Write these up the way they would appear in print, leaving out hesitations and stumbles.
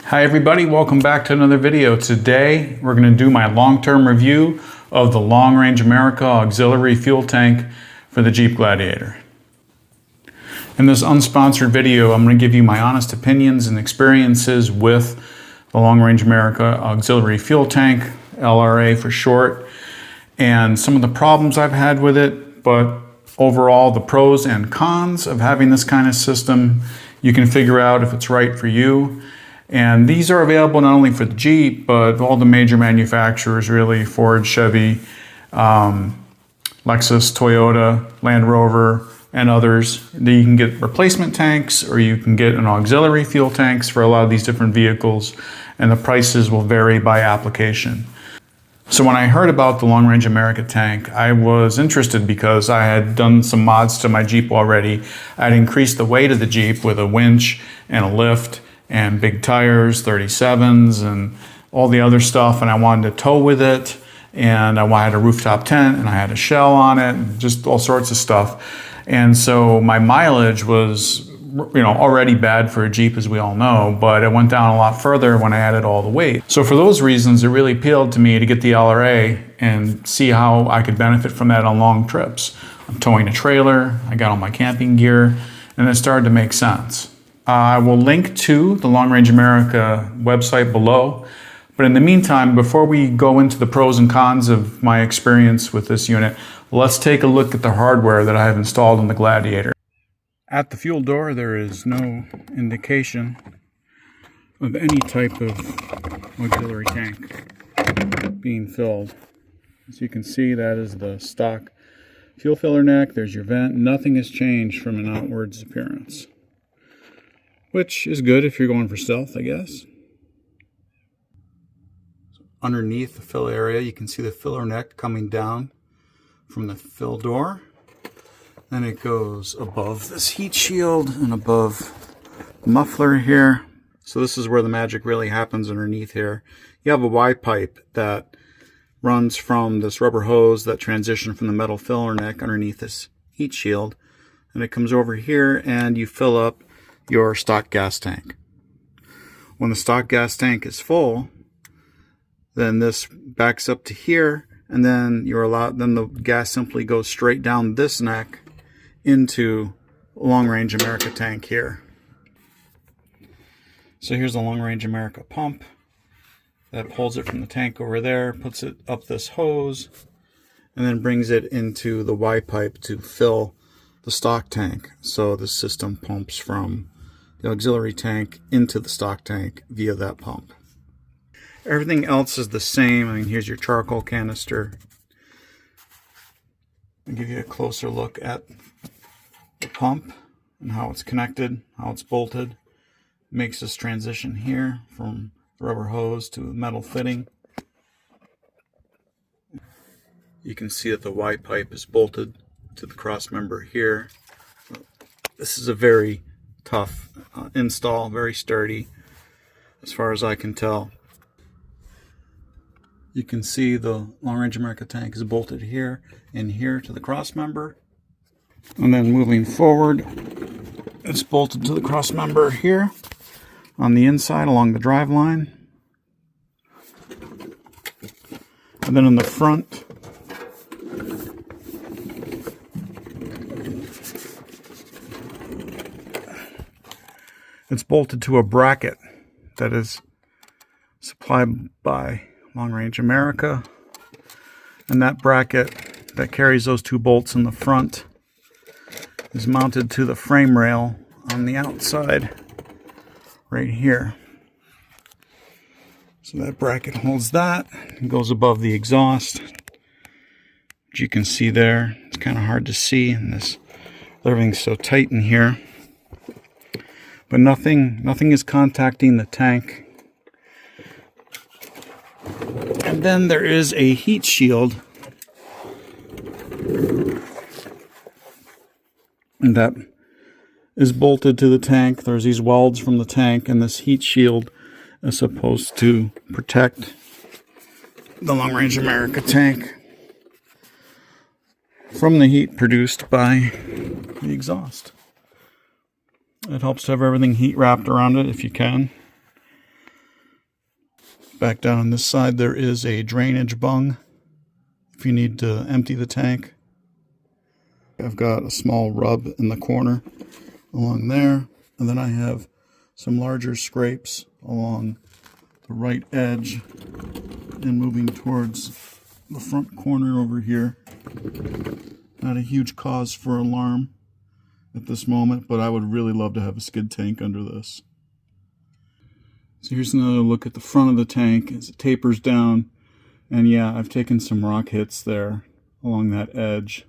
Hi everybody, welcome back to another video. Today we're going to do my long-term review of the Long Range America auxiliary fuel tank for the Jeep Gladiator. In this unsponsored video, I'm going to give you my honest opinions and experiences with the Long Range America auxiliary fuel tank, LRA for short, and some of the problems I've had with it, but overall the pros and cons of having this kind of system. You can figure out if it's right for you. And these are available not only for the Jeep, but all the major manufacturers really, Ford, Chevy, Lexus, Toyota, Land Rover, and others. You can get replacement tanks or you can get an auxiliary fuel tanks for a lot of these different vehicles, and the prices will vary by application. So when I heard about the Long Range America tank, I was interested because I had done some mods to my Jeep already. I'd increased the weight of the Jeep with a winch and a lift and big tires, 37s, and all the other stuff, and I wanted to tow with it, and I had a rooftop tent, and I had a shell on it, and just all sorts of stuff. And so my mileage was, already bad for a Jeep, as we all know, but it went down a lot further when I added all the weight. So for those reasons, it really appealed to me to get the LRA and see how I could benefit from that on long trips. I'm towing a trailer, I got all my camping gear, and it started to make sense. I will link to the Long Range America website below. But in the meantime, before we go into the pros and cons of my experience with this unit, let's take a look at the hardware that I have installed in the Gladiator. At the fuel door, there is no indication of any type of auxiliary tank being filled. As you can see, that is the stock fuel filler neck. There's your vent. Nothing has changed from an outwards appearance, which is good if you're going for stealth, I guess. Underneath the fill area, you can see the filler neck coming down from the fill door. Then it goes above this heat shield and above the muffler here. So this is where the magic really happens underneath here. You have a Y pipe that runs from this rubber hose that transition from the metal filler neck underneath this heat shield. And it comes over here and you fill up your stock gas tank. When the stock gas tank is full, then this backs up to here, and then then the gas simply goes straight down this neck into Long Range America tank here. So here's the Long Range America pump that pulls it from the tank over there, puts it up this hose, and then brings it into the Y pipe to fill the stock tank. So the system pumps from the auxiliary tank into the stock tank via that pump. Everything else is the same. I mean, here's your charcoal canister. I'll give you a closer look at the pump and how it's connected, how it's bolted. It makes this transition here from the rubber hose to the metal fitting. You can see that the Y pipe is bolted to the cross member here. This is a very tough install, very sturdy as far as I can tell. You can see the Long Range America tank is bolted here and here to the cross member, and then moving forward it's bolted to the cross member here on the inside along the drive line, and then in the front it's bolted to a bracket that is supplied by Long Range America, and that bracket that carries those two bolts in the front is mounted to the frame rail on the outside right here. So that bracket holds that and goes above the exhaust, which you can see there. It's kind of hard to see in this, everything's so tight in here. But nothing is contacting the tank. And then there is a heat shield that is bolted to the tank. There's these welds from the tank, and this heat shield is supposed to protect the Long Range America tank from the heat produced by the exhaust. It helps to have everything heat wrapped around it if you can. Back down on this side, there is a drainage bung if you need to empty the tank. I've got a small rub in the corner along there, and then I have some larger scrapes along the right edge and moving towards the front corner over here. Not a huge cause for alarm at this moment, but I would really love to have a skid tank under this. So here's another look at the front of the tank as it tapers down. And yeah, I've taken some rock hits there along that edge.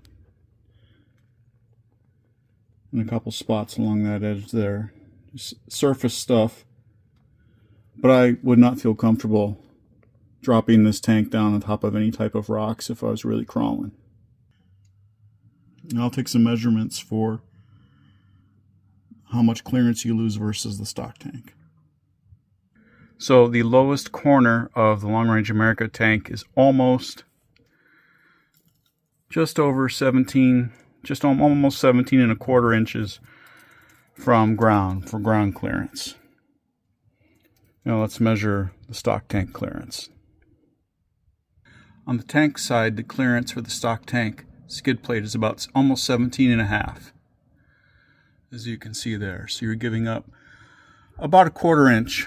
And a couple spots along that edge there. Just surface stuff. But I would not feel comfortable dropping this tank down on top of any type of rocks if I was really crawling. And I'll take some measurements for how much clearance you lose versus the stock tank. So the lowest corner of the Long Range America tank is almost just over 17, just almost 17.25 inches from ground, for ground clearance. Now let's measure the stock tank clearance. On the tank side, the clearance for the stock tank skid plate is about almost 17.5, as you can see there. So you're giving up about a 1/4 inch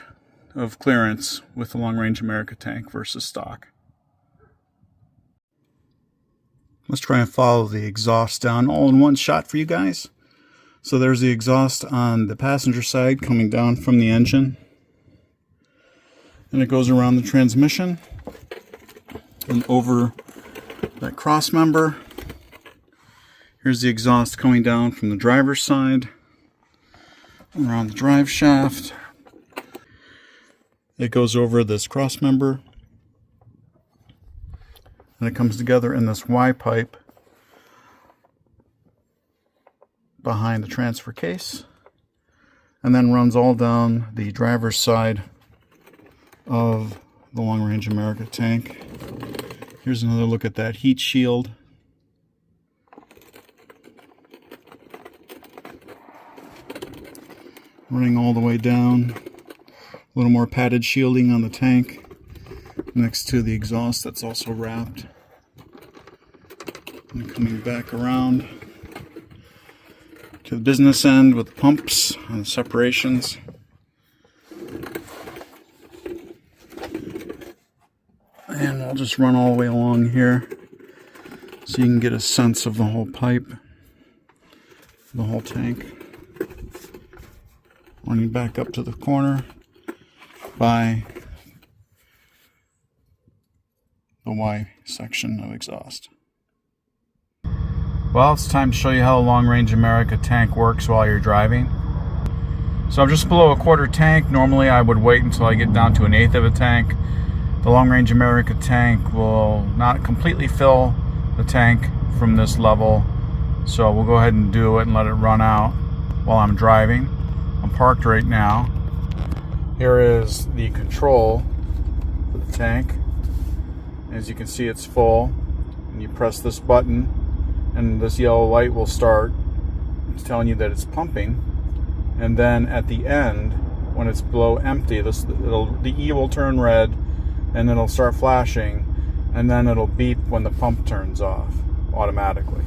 of clearance with the Long Range America tank versus stock. Let's try and follow the exhaust down all in one shot for you guys. So there's the exhaust on the passenger side coming down from the engine. And it goes around the transmission and over that cross member. Here's the exhaust coming down from the driver's side around the drive shaft. It goes over this cross member, and it comes together in this Y pipe behind the transfer case, and then runs all down the driver's side of the Long Range America tank. Here's another look at that heat shield. Running all the way down. A little more padded shielding on the tank next to the exhaust that's also wrapped. And coming back around to the business end with the pumps and the separations. And I'll just run all the way along here so you can get a sense of the whole pipe, the whole tank. Running back up to the corner by the Y section of exhaust. Well, it's time to show you how a Long Range America tank works while you're driving. So I'm just below a 1/4 tank. Normally I would wait until I get down to 1/8 of a tank. The Long Range America tank will not completely fill the tank from this level, so we'll go ahead and do it and let it run out while I'm driving. I'm parked right now. Here is the control for the tank. As you can see, it's full, and you press this button and this yellow light will start. It's telling you that it's pumping, and then at the end, when it's below empty, the E will turn red, and then it'll start flashing, and then it'll beep when the pump turns off automatically.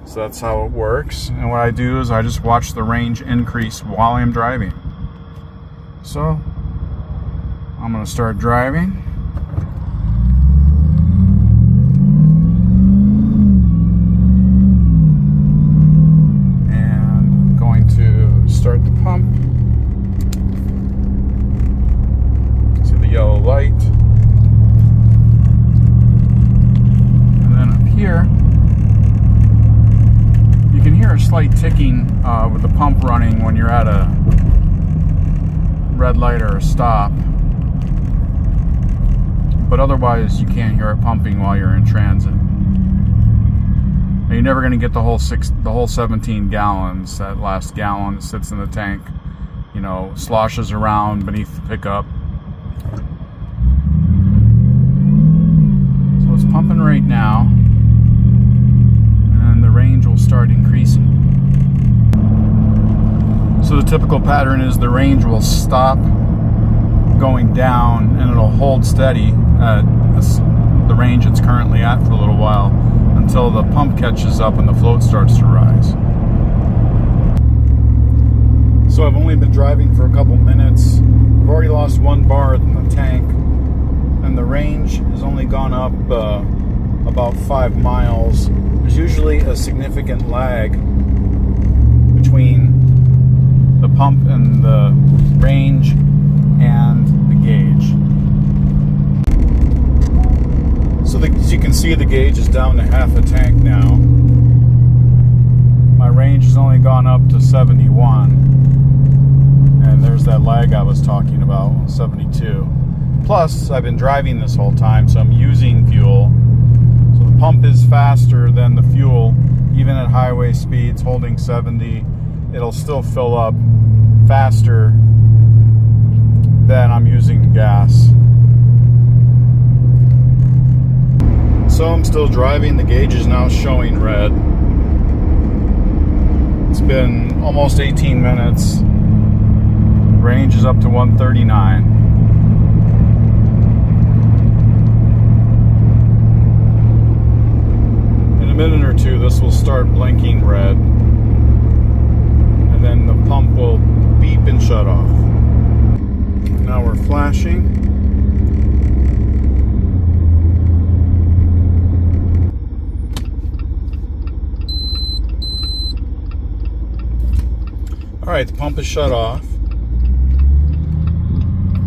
So that's how it works. And what I do is I just watch the range increase while I'm driving. So I'm going to start driving. And going to start the pump. See the yellow light. And then up here, you can hear a slight ticking with the pump running when you're at a red light or a stop, but otherwise you can't hear it pumping while you're in transit. Now, you're never going to get the whole 17 gallons. That last gallon that sits in the tank, you know, sloshes around beneath the pickup. So it's pumping right now, and the range will start increasing. So the typical pattern is the range will stop going down, and it'll hold steady at the range it's currently at for a little while until the pump catches up and the float starts to rise. So I've only been driving for a couple minutes. I've already lost 1 bar in the tank, and the range has only gone up about 5 miles. There's usually a significant lag between the pump and the range and the gauge. So as you can see, the gauge is down to half a tank now. My range has only gone up to 71, and there's that lag I was talking about, 72. Plus, I've been driving this whole time, so I'm using fuel. So the pump is faster than the fuel, even at highway speeds, holding 70. It'll still fill up faster than I'm using gas. So I'm still driving. The gauge is now showing red. It's been almost 18 minutes. Range is up to 139. In a minute or two, this will start blinking red, and then the pump will beep and shut off. Now we're flashing. Alright, the pump is shut off.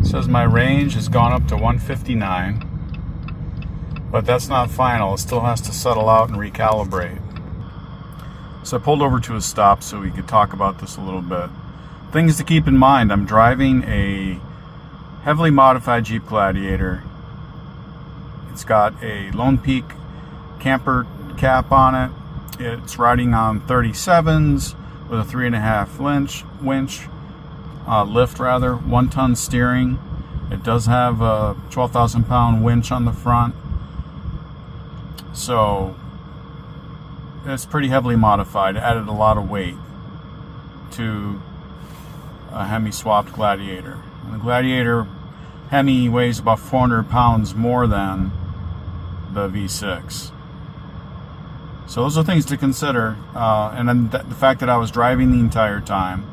It says my range has gone up to 159, but that's not final. It still has to settle out and recalibrate. So I pulled over to a stop so we could talk about this a little bit. Things to keep in mind: I'm driving a heavily modified Jeep Gladiator. It's got a Lone Peak camper cap on it. It's riding on 37s with a 3.5 winch lift, 1-ton steering. It does have a 12,000 pound winch on the front, so it's pretty heavily modified. It added a lot of weight to a Hemi-Swapped Gladiator. And the Gladiator Hemi weighs about 400 pounds more than the V6. So those are things to consider. And then the fact that I was driving the entire time.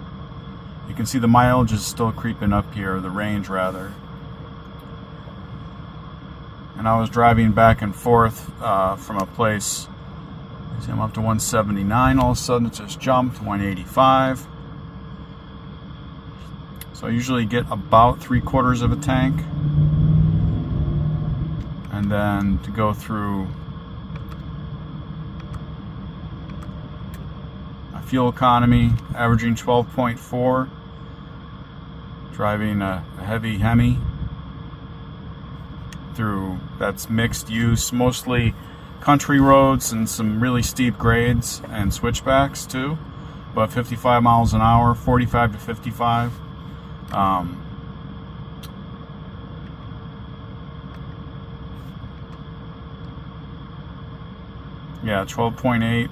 You can see the mileage is still creeping up here, the range rather. And I was driving back and forth from a place. See, I'm up to 179, all of a sudden it just jumped to 185. So I usually get about 3/4 of a tank. And then to go through my fuel economy, averaging 12.4, driving a heavy Hemi through, that's mixed use, mostly country roads and some really steep grades and switchbacks too, about 55 miles an hour, 45 to 55. Yeah, 12.8.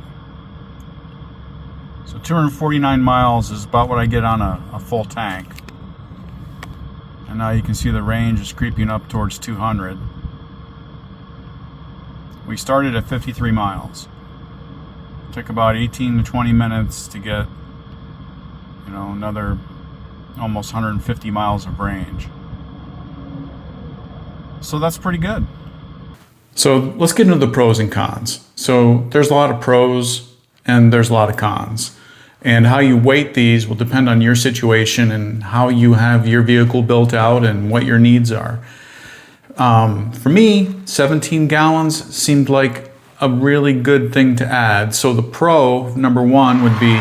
So 249 miles is about what I get on a full tank. And now you can see the range is creeping up towards 200. We started at 53 miles. It took about 18 to 20 minutes to get, another almost 150 miles of range. So that's pretty good. So let's get into the pros and cons. So there's a lot of pros and there's a lot of cons. And how you weight these will depend on your situation and how you have your vehicle built out and what your needs are. For me, 17 gallons seemed like a really good thing to add. So the pro, number one, would be,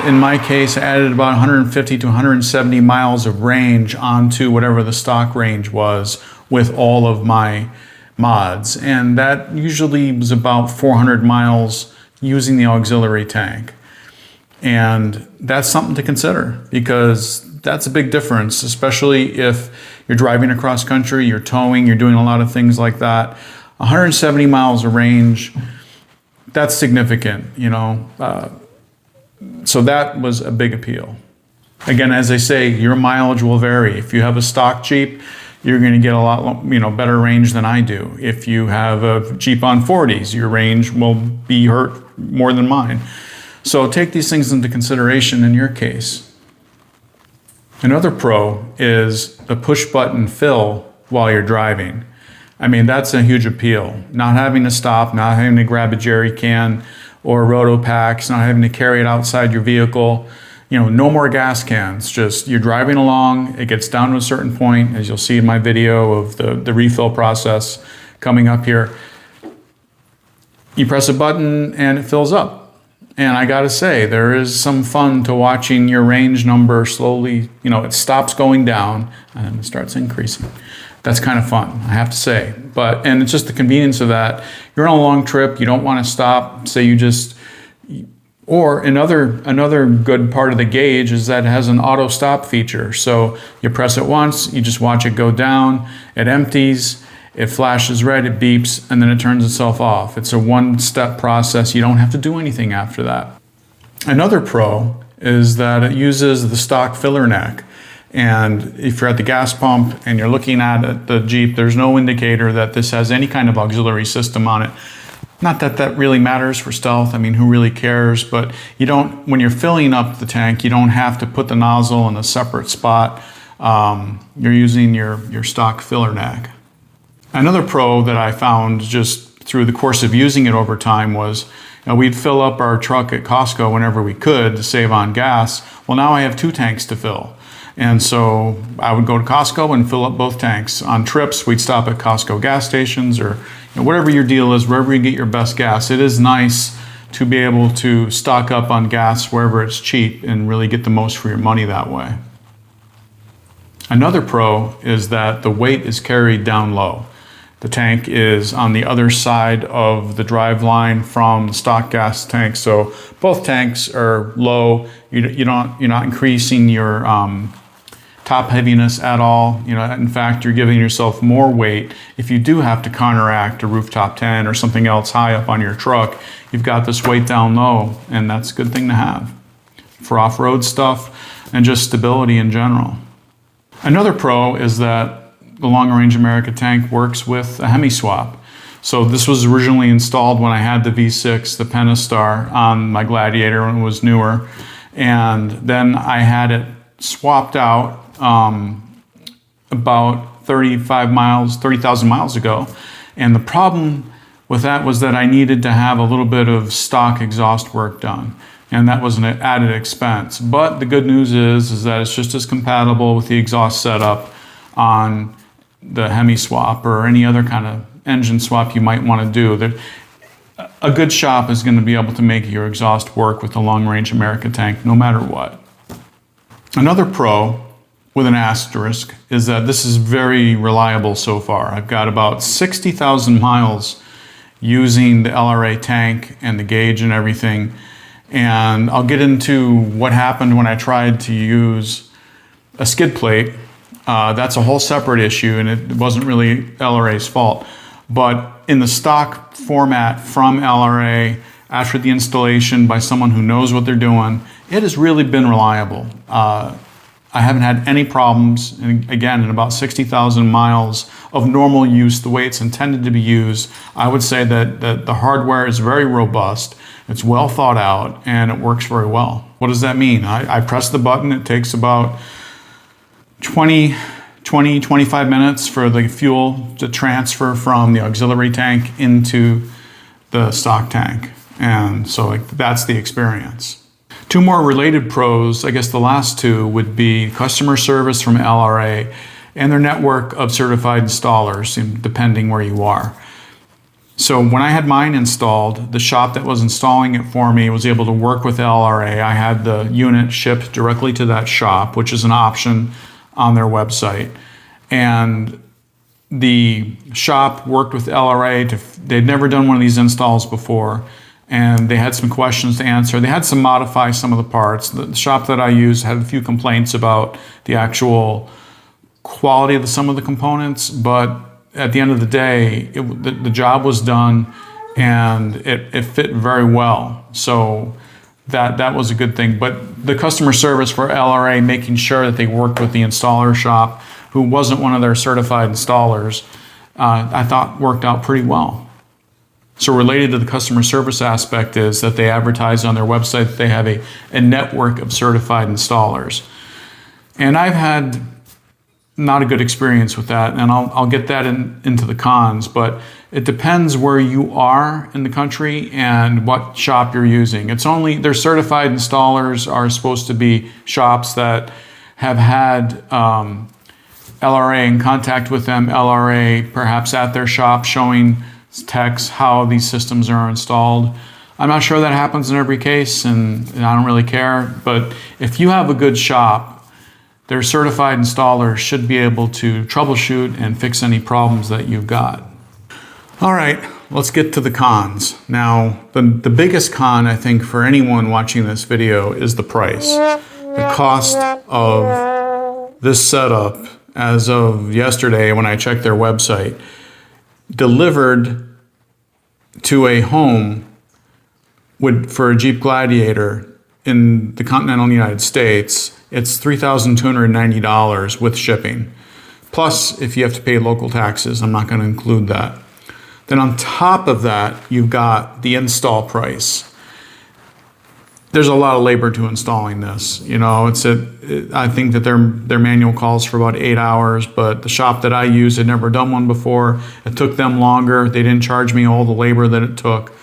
in my case, I added about 150 to 170 miles of range onto whatever the stock range was with all of my mods. And that usually was about 400 miles using the auxiliary tank. And that's something to consider because that's a big difference, especially if you're driving across country, you're towing, you're doing a lot of things like that. 170 miles of range, that's significant, So that was a big appeal. Again, as I say, your mileage will vary. If you have a stock Jeep, you're going to get a lot, better range than I do. If you have a Jeep on 40s, your range will be hurt more than mine. So take these things into consideration in your case. Another pro is the push button fill while you're driving. I mean, that's a huge appeal. Not having to stop, not having to grab a jerry can or roto packs, not having to carry it outside your vehicle. No more gas cans. Just you're driving along, it gets down to a certain point, as you'll see in my video of the refill process coming up here. You press a button and it fills up. And I gotta say, there is some fun to watching your range number slowly, it stops going down and then it starts increasing. That's kind of fun, I have to say. And it's just the convenience of that. You're on a long trip, you don't want to stop, or another good part of the gauge is that it has an auto stop feature. So you press it once, you just watch it go down, it empties, it flashes red, it beeps, and then it turns itself off. It's a one-step process. You don't have to do anything after that. Another pro is that it uses the stock filler neck. And if you're at the gas pump and you're looking at the Jeep, there's no indicator that this has any kind of auxiliary system on it. Not that that really matters for stealth. I mean, who really cares? But when you're filling up the tank, you don't have to put the nozzle in a separate spot. You're using your stock filler neck. Another pro that I found just through the course of using it over time was, we'd fill up our truck at Costco whenever we could to save on gas. Well, now I have 2 tanks to fill. And so I would go to Costco and fill up both tanks. On trips, we'd stop at Costco gas stations or whatever your deal is, wherever you get your best gas. It is nice to be able to stock up on gas wherever it's cheap and really get the most for your money that way. Another pro is that the weight is carried down low. The tank is on the other side of the drive line from the stock gas tank, so both tanks are low. You're not increasing your top heaviness at all. In fact, you're giving yourself more weight. If you do have to counteract a rooftop tent or something else high up on your truck, you've got this weight down low, and that's a good thing to have for off-road stuff and just stability in general. Another pro is that the Long Range America tank works with a Hemi swap. So this was originally installed when I had the V6, the Pentastar, on my Gladiator when it was newer. And then I had it swapped out about 30,000 miles ago. And the problem with that was that I needed to have a little bit of stock exhaust work done. And that was an added expense. But the good news is that it's just as compatible with the exhaust setup on the Hemi swap or any other kind of engine swap you might want to do. A good shop is going to be able to make your exhaust work with the Long Range America tank no matter what. Another pro with an asterisk is that this is very reliable so far. I've got about 60,000 miles using the LRA tank and the gauge and everything. And I'll get into what happened when I tried to use a skid plate. That's a whole separate issue, and it wasn't really LRA's fault. But in the stock format from LRA, after the installation by someone who knows what they're doing, it has really been reliable. I haven't had any problems, and again, in about 60,000 miles of normal use, the way it's intended to be used, I would say that the hardware is very robust, it's well thought out, and it works very well. What does that mean? I press the button, it takes about 25 minutes for the fuel to transfer from the auxiliary tank into the stock tank. And so that's the experience. 2 more related pros, I guess the last 2 would be customer service from LRA and their network of certified installers, depending where you are. So when I had mine installed, the shop that was installing it for me was able to work with LRA. I had the unit shipped directly to that shop, which is an option on their website. And the shop worked with LRA. They'd never done one of these installs before, and they had some questions to answer. They had to modify some of the parts. The shop that I used had a few complaints about the actual quality of some of the components, but at the end of the day, the job was done and it fit very well. So that was a good thing. But the customer service for LRA, making sure that they worked with the installer shop, who wasn't one of their certified installers, I thought worked out pretty well. So related to the customer service aspect is that they advertise on their website that they have a network of certified installers. And I've had not a good experience with that, and I'll get that into the cons, but it depends where you are in the country and what shop you're using. Their certified installers are supposed to be shops that have had LRA in contact with them, LRA perhaps at their shop showing techs how these systems are installed. I'm not sure that happens in every case, and I don't really care, but if you have a good shop, their certified installers should be able to troubleshoot and fix any problems that you've got. All right, let's get to the cons. Now, the biggest con, I think, for anyone watching this video is the price. The cost of this setup, as of yesterday when I checked their website, delivered to a home for a Jeep Gladiator in the continental United States, it's $3,290 with shipping. Plus, if you have to pay local taxes, I'm not going to include that. Then on top of that, you've got the install price. There's a lot of labor to installing this. You know, I think that their manual calls for about 8 hours, but the shop that I use had never done one before. It took them longer. They didn't charge me all the labor that it took.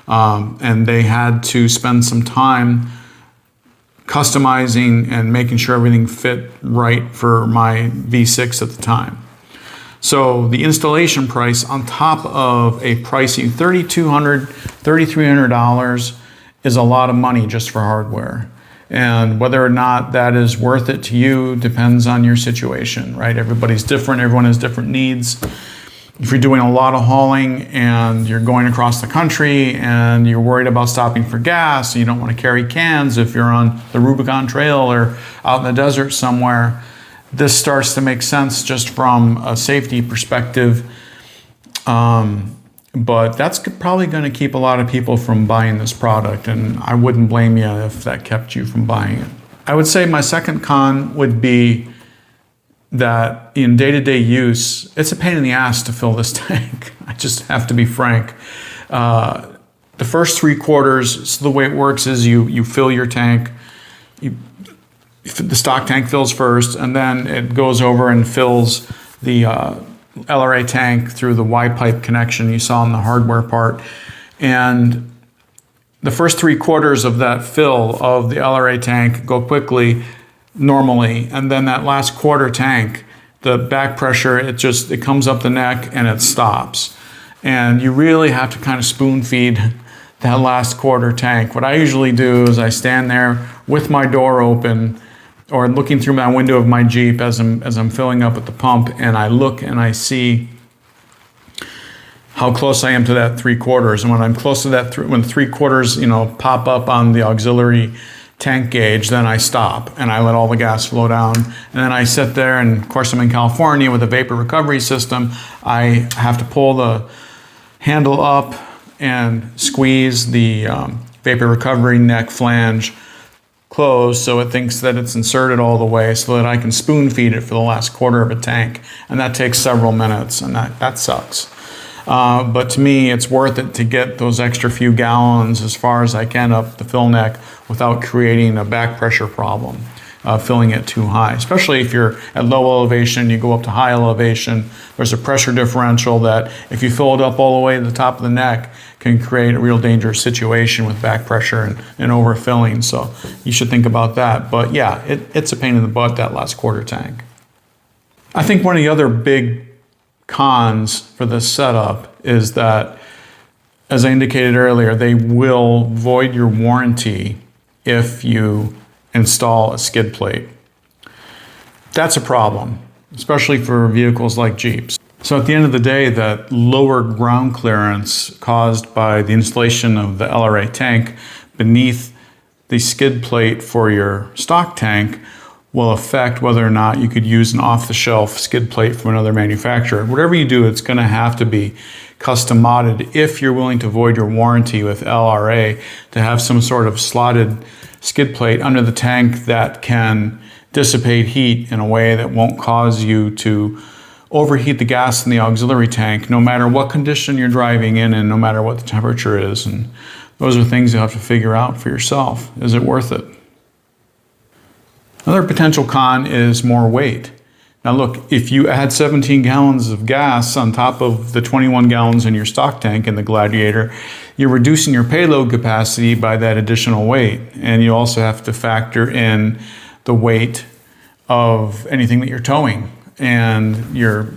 And they had to spend some time customizing and making sure everything fit right for my V6 at the time. So the installation price on top of a pricey $3,200, $3,300 is a lot of money just for hardware. And whether or not that is worth it to you depends on your situation, right? Everybody's different, everyone has different needs. If you're doing a lot of hauling and you're going across the country and you're worried about stopping for gas, and you don't want to carry cans if you're on the Rubicon Trail or out in the desert somewhere, this starts to make sense just from a safety perspective. But that's probably going to keep a lot of people from buying this product, and I wouldn't blame you if that kept you from buying it. I would say my second con would be that in day-to-day use, it's a pain in the ass to fill this tank. I just have to be frank. The first 3/4, so the way it works is you fill your tank, the stock tank fills first, and then it goes over and fills the LRA tank through the Y-pipe connection you saw in the hardware part. And the first 3/4 of that fill of the LRA tank go quickly, normally, and then that last quarter tank, the back pressure, it comes up the neck and it stops. And you really have to kind of spoon feed that last quarter tank. What I usually do is I stand there with my door open or looking through my window of my Jeep as I'm filling up at the pump, and I look and I see how close I am to that 3/4. And when I'm close to that, when 3/4, pop up on the auxiliary tank gauge, then I stop and I let all the gas flow down. And then I sit there, and of course I'm in California with a vapor recovery system. I have to pull the handle up and squeeze the vapor recovery neck flange closed so it thinks that it's inserted all the way so that I can spoon feed it for the last quarter of a tank. And that takes several minutes, and that sucks. But to me, it's worth it to get those extra few gallons as far as I can up the fill neck without creating a back pressure problem, filling it too high. Especially if you're at low elevation, you go up to high elevation, there's a pressure differential that if you fill it up all the way to the top of the neck can create a real dangerous situation with back pressure and overfilling. So you should think about that. But yeah, it's a pain in the butt, that last quarter tank. I think one of the other big cons for this setup is that, as I indicated earlier, they will void your warranty if you install a skid plate. That's a problem, especially for vehicles like Jeeps. So at the end of the day, that lower ground clearance caused by the installation of the LRA tank beneath the skid plate for your stock tank will affect whether or not you could use an off-the-shelf skid plate from another manufacturer. Whatever you do, it's going to have to be custom modded if you're willing to void your warranty with LRA, to have some sort of slotted skid plate under the tank that can dissipate heat in a way that won't cause you to overheat the gas in the auxiliary tank, no matter what condition you're driving in and no matter what the temperature is. And those are things you have to figure out for yourself. Is it worth it? Another potential con is more weight. Now look, if you add 17 gallons of gas on top of the 21 gallons in your stock tank in the Gladiator, you're reducing your payload capacity by that additional weight. And you also have to factor in the weight of anything that you're towing and your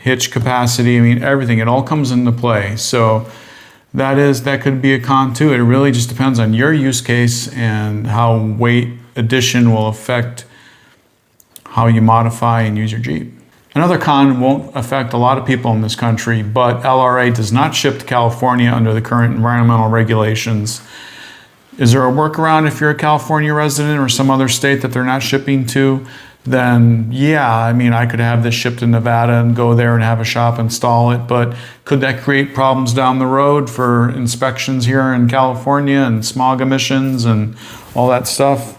hitch capacity. I mean, everything, it all comes into play. So that could be a con too. It really just depends on your use case and how weight addition will affect how you modify and use your Jeep. Another con won't affect a lot of people in this country, but LRA does not ship to California under the current environmental regulations. Is there a workaround if you're a California resident or some other state that they're not shipping to? Then yeah, I mean, I could have this shipped to Nevada and go there and have a shop install it, but could that create problems down the road for inspections here in California and smog emissions and all that stuff?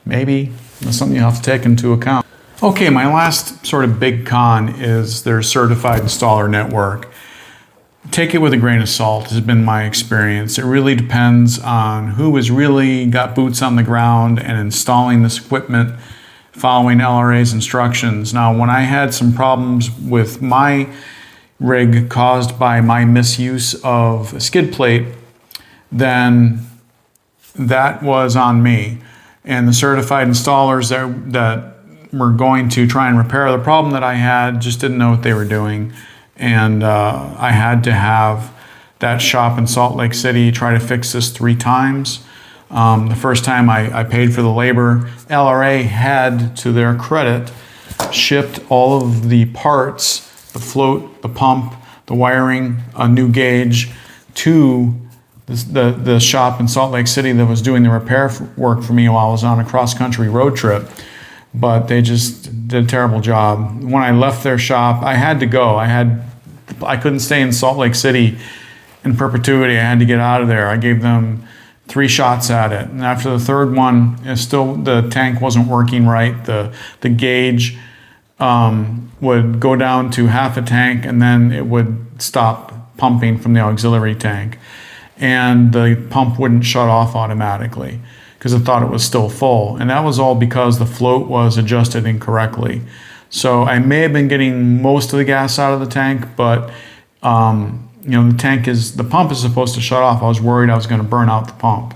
Maybe. That's something you have to take into account. Okay, my last sort of big con is their certified installer network. Take it with a grain of salt, has been my experience. It really depends on who has really got boots on the ground and installing this equipment, following LRA's instructions. Now, when I had some problems with my rig caused by my misuse of a skid plate, then that was on me. And the certified installers that were going to try and repair the problem that I had just didn't know what they were doing. And I had to have that shop in Salt Lake City try to fix this 3 times. The first time I paid for the labor. LRA had, to their credit, shipped all of the parts, the float, the pump, the wiring, a new gauge, to the shop in Salt Lake City that was doing the repair work for me while I was on a cross-country road trip. But they just did a terrible job. When I left their shop, I had to go. I couldn't stay in Salt Lake City in perpetuity. I had to get out of there. I gave them 3 shots at it. And after the third one, the tank wasn't working right. The gauge would go down to half a tank and then it would stop pumping from the auxiliary tank. And the pump wouldn't shut off automatically because it thought it was still full. And that was all because the float was adjusted incorrectly. So I may have been getting most of the gas out of the tank, but the pump is supposed to shut off. I was worried I was going to burn out the pump.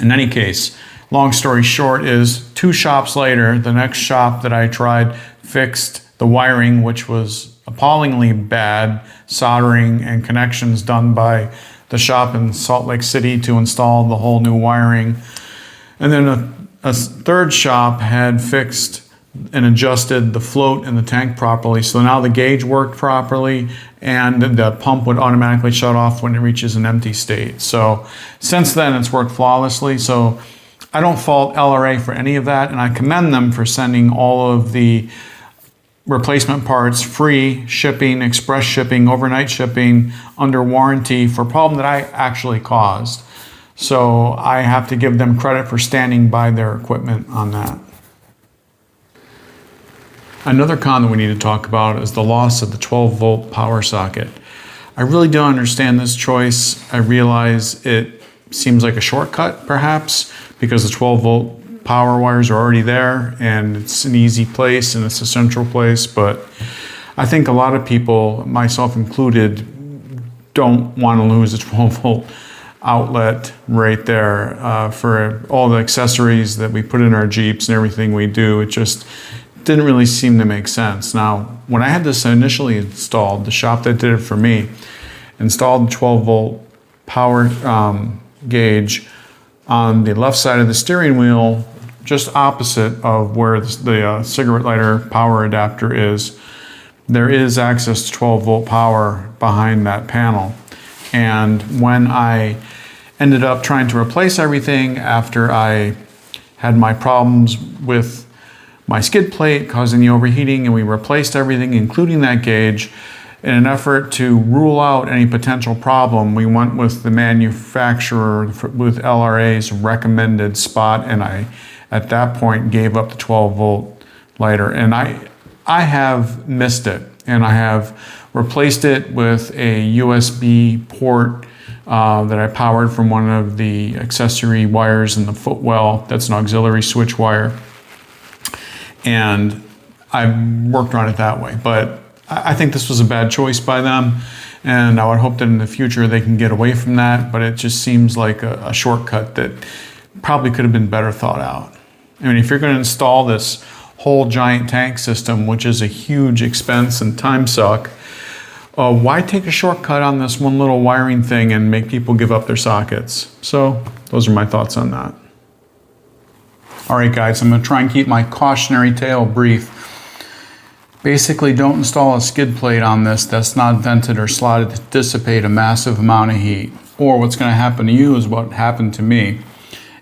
In any case, long story short is 2 shops later, the next shop that I tried fixed the wiring, which was appallingly bad, soldering and connections done by the shop in Salt Lake City to install the whole new wiring. And then a third shop had fixed and adjusted the float in the tank properly. So now the gauge worked properly and the pump would automatically shut off when it reaches an empty state. So since then it's worked flawlessly. So I don't fault LRA for any of that, and I commend them for sending all of the replacement parts free shipping, express shipping, overnight shipping under warranty for a problem that I actually caused. So I have to give them credit for standing by their equipment on that. Another con that we need to talk about is the loss of the 12-volt power socket. I really don't understand this choice. I realize it seems like a shortcut, perhaps, because the 12-volt power wires are already there and it's an easy place and it's a central place, but I think a lot of people, myself included, don't want to lose a 12-volt outlet right there for all the accessories that we put in our Jeeps and everything we do. It just didn't really seem to make sense. Now, when I had this initially installed, the shop that did it for me installed the 12-volt power gauge on the left side of the steering wheel, just opposite of where the cigarette lighter power adapter is. There is access to 12-volt power behind that panel. And when I ended up trying to replace everything after I had my problems with my skid plate causing the overheating, and we replaced everything, including that gauge. In an effort to rule out any potential problem, we went with the manufacturer with LRA's recommended spot, and I, at that point, gave up the 12-volt lighter. And I have missed it, and I have replaced it with a USB port that I powered from one of the accessory wires in the footwell. That's an auxiliary switch wire. And I worked on it that way. But I think this was a bad choice by them, and I would hope that in the future they can get away from that, but it just seems like a shortcut that probably could have been better thought out. I mean, if you're going to install this whole giant tank system, which is a huge expense and time suck, why take a shortcut on this one little wiring thing and make people give up their sockets? So those are my thoughts on that. All right, guys, I'm going to try and keep my cautionary tale brief. Basically, don't install a skid plate on this that's not vented or slotted to dissipate a massive amount of heat. Or what's going to happen to you is what happened to me.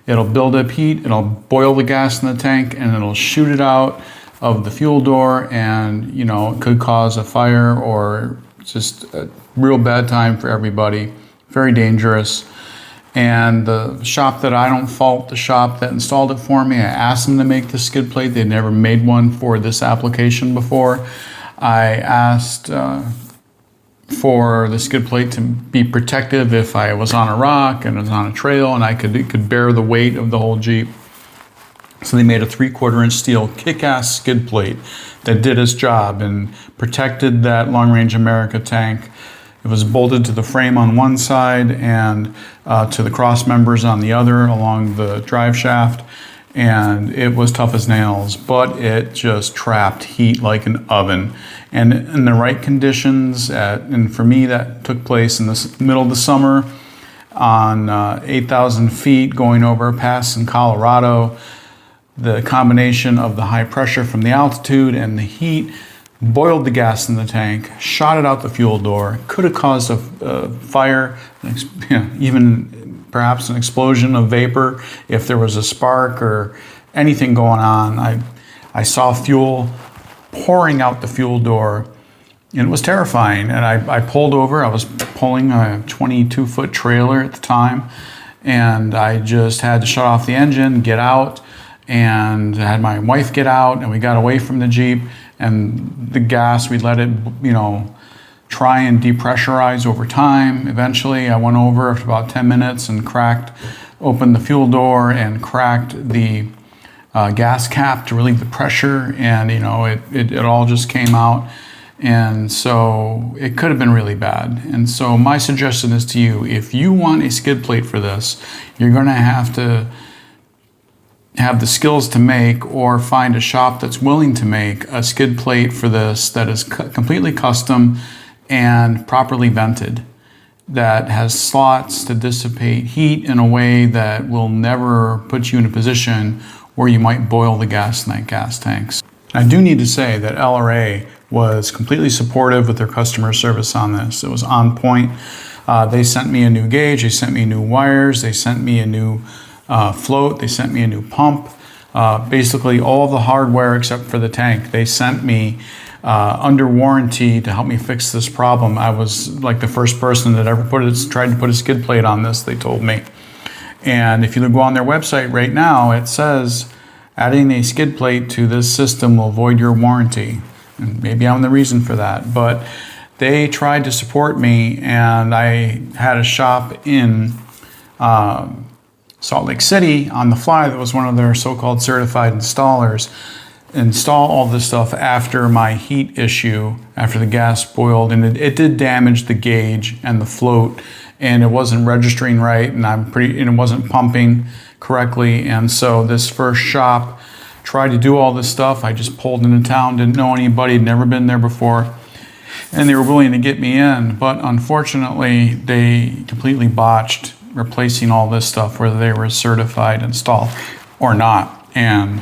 It'll build up heat, it'll boil the gas in the tank, and it'll shoot it out of the fuel door, and it could cause a fire or just a real bad time for everybody. Very dangerous. And the shop that I don't fault, the shop that installed it for me, I asked them to make the skid plate. They'd never made one for this application before. I asked for the skid plate to be protective if I was on a rock and was on a trail, and it could bear the weight of the whole Jeep. So they made a 3/4 inch steel kick-ass skid plate that did its job and protected that Long Range America tank. It was bolted to the frame on one side and to the cross members on the other along the drive shaft, and it was tough as nails, but it just trapped heat like an oven. And in the right conditions, and for me that took place in the middle of the summer on 8,000 feet going over a pass in Colorado. The combination of the high pressure from the altitude and the heat boiled the gas in the tank, shot it out the fuel door, could have caused a fire, even perhaps an explosion of vapor if there was a spark or anything going on. I saw fuel pouring out the fuel door, and it was terrifying. And I pulled over. I was pulling a 22-foot trailer at the time, and I just had to shut off the engine, get out, and I had my wife get out, and we got away from the Jeep. And the gas, we let it, try and depressurize over time. Eventually, I went over after about 10 minutes and opened the fuel door and cracked the gas cap to relieve the pressure. And, it all just came out. And so it could have been really bad. And so my suggestion is to you, if you want a skid plate for this, you're going to have the skills to make, or find a shop that's willing to make a skid plate for this that is completely custom and properly vented, that has slots to dissipate heat in a way that will never put you in a position where you might boil the gas in that gas tanks. I do need to say that LRA was completely supportive with their customer service on this. It was on point. They sent me a new gauge, they sent me new wires, they sent me a new float, they sent me a new pump, basically all the hardware except for the tank. They sent me under warranty to help me fix this problem. I was like the first person that ever tried to put a skid plate on this, they told me. And if you go on their website right now, it says adding a skid plate to this system will void your warranty. And maybe I'm the reason for that, but they tried to support me, and I had a shop in Salt Lake City on the fly that was one of their so-called certified installers install all this stuff after my heat issue, after the gas boiled, and it did damage the gauge and the float, and it wasn't registering right, and it wasn't pumping correctly. And so this first shop tried to do all this stuff. I just pulled into town, didn't know anybody, had never been there before, and they were willing to get me in, but unfortunately they completely botched replacing all this stuff, whether they were certified install or not. And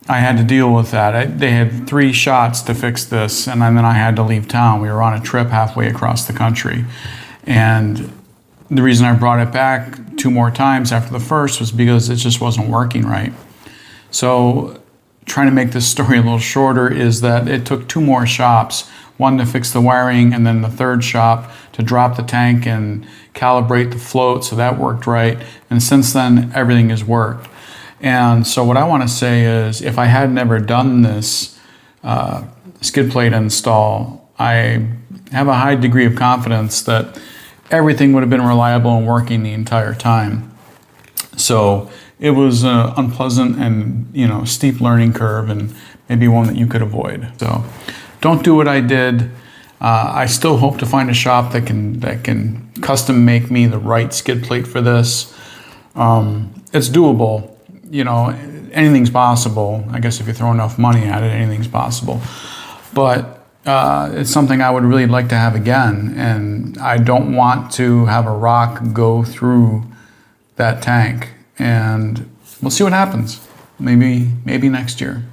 I had to deal with that. They had 3 shots to fix this, and then I had to leave town. We were on a trip halfway across the country. And The reason I brought it back 2 more times after the first was because it just wasn't working right. So trying to make this story a little shorter is that it took 2 more shops, one to fix the wiring and then the third shop to drop the tank and calibrate the float, so that worked right. And since then, everything has worked. And so what I want to say is, if I had never done this skid plate install, I have a high degree of confidence that everything would have been reliable and working the entire time. So it was an unpleasant and steep learning curve, and maybe one that you could avoid. So don't do what I did. I still hope to find a shop that can custom make me the right skid plate for this. It's doable. Anything's possible. I guess if you throw enough money at it, anything's possible. But it's something I would really like to have again, and I don't want to have a rock go through that tank. And we'll see what happens. Maybe next year.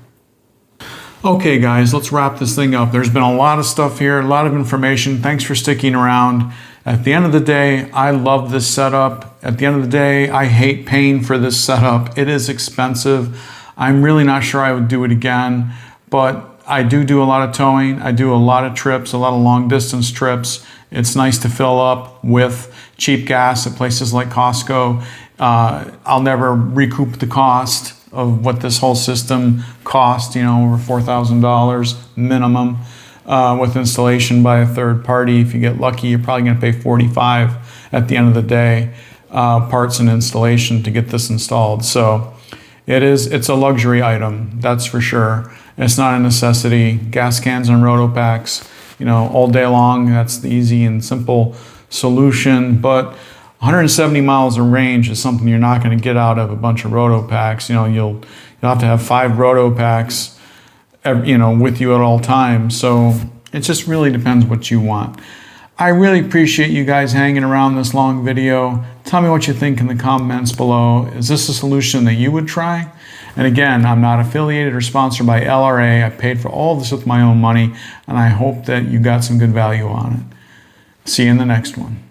Okay guys, let's wrap this thing up. There's been a lot of stuff here, a lot of information. Thanks for sticking around. At the end of the day, I love this setup. At the end of the day, I hate paying for this setup. It is expensive. I'm really not sure I would do it again, but I do a lot of towing. I do a lot of trips, a lot of long distance trips. It's nice to fill up with cheap gas at places like Costco. I'll never recoup the cost of what this whole system cost, over $4,000 minimum with installation by a third party. If you get lucky, you're probably going to pay $45 at the end of the day, parts and installation to get this installed. So it's a luxury item, that's for sure. It's not a necessity. Gas cans and roto packs, all day long. That's the easy and simple solution. But 170 miles of range is something you're not going to get out of a bunch of roto packs. You'll have to have 5 roto packs, with you at all times. So it just really depends what you want. I really appreciate you guys hanging around this long video. Tell me what you think in the comments below. Is this a solution that you would try? And again, I'm not affiliated or sponsored by LRA. I paid for all this with my own money, and I hope that you got some good value on it. See you in the next one.